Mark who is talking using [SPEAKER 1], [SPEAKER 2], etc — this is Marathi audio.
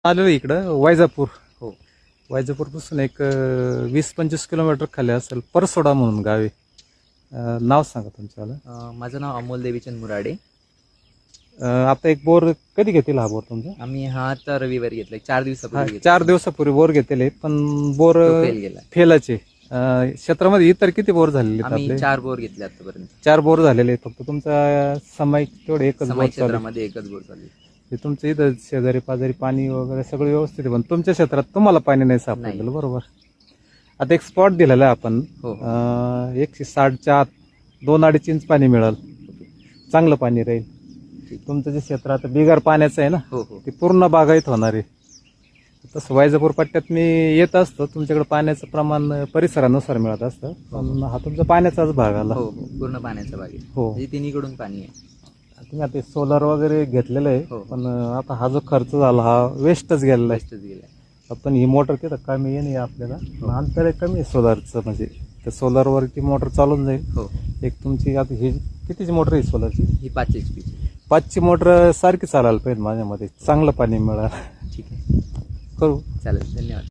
[SPEAKER 1] आलेलो इकडं वैजापूर.
[SPEAKER 2] हो.
[SPEAKER 1] वैजापूरपासून एक 20-25 किलोमीटर खाली असेल परसोडा म्हणून गावी. नाव सांगा तुमच्याला.
[SPEAKER 2] माझं नाव अमोल देवीचंद मुराडे.
[SPEAKER 1] आता एक बोर कधी घेतील हा बोर तुमचा?
[SPEAKER 2] आम्ही हा आता रविवारी घेतलाय, 4 दिवसापूर्वी घेतला.
[SPEAKER 1] 4 दिवसापूर्वी बोर घेतले, पण बोर
[SPEAKER 2] तो फेल गेला.
[SPEAKER 1] फेलाचे. क्षेत्रामध्ये इतर किती बोर झालेले आहेत
[SPEAKER 2] आम्ही
[SPEAKER 1] आपले?
[SPEAKER 2] 4 बोर घेतले आतापर्यंत.
[SPEAKER 1] 4 बोर झालेले आहेत. फक्त तुमचा सामायिक तेवढे एकच बोर
[SPEAKER 2] समाज
[SPEAKER 1] चालू आहे.
[SPEAKER 2] क्षेत्रामध्ये एकच बोर चालू आहे.
[SPEAKER 1] हे तुमचं इथं शेजारी पाजारी पाणी वगैरे सगळं व्यवस्थित आहे, पण तुमच्या क्षेत्रात तुम्हाला पाणी नाही सापडलेलं.
[SPEAKER 2] नाही.
[SPEAKER 1] बरोबर. आता एक स्पॉट दिलेला आहे आपण.
[SPEAKER 2] हो.
[SPEAKER 1] 160च्या आत 2-2.5 इंच पाणी मिळेल. चांगलं पाणी राहील. तुमचं जे क्षेत्र आता बिगर पाण्याचं आहे ना,
[SPEAKER 2] हो हो.
[SPEAKER 1] ते पूर्ण बागायत होणार आहे. तसं वैजापूर पट्ट्यात मी येत असतो, तुमच्याकडे पाण्याचं प्रमाण परिसरानुसार मिळत असतं, पण हा तुमचा पाण्याचाच भाग आला.
[SPEAKER 2] हो हो, पूर्ण पाण्याचा भाग आहे.
[SPEAKER 1] हो.
[SPEAKER 2] म्हणजे तिन्हीकडून पाणी आहे.
[SPEAKER 1] तुम्ही आता सोलर वगैरे घेतलेलं आहे,
[SPEAKER 2] हो.
[SPEAKER 1] पण आता हा जो खर्च झाला हा वेस्टच गेलेला आहे.
[SPEAKER 2] वेस्टच गेलाय.
[SPEAKER 1] आपण ही मोटर तिथं कमी येणे आपल्याला, पण अंतर कमी आहे सोलरचं, म्हणजे त्या सोलरवरती मोटर चालून जाईल.
[SPEAKER 2] हो.
[SPEAKER 1] एक तुमची आता ही कितीची मोटर आहे सोलरची?
[SPEAKER 2] ही 5 HP.
[SPEAKER 1] 5ची मोटर सारखी चालायला पाहिजे माझ्यामध्ये, चांगलं पाणी मिळालं.
[SPEAKER 2] ठीक आहे,
[SPEAKER 1] करू.
[SPEAKER 2] चालेल, धन्यवाद.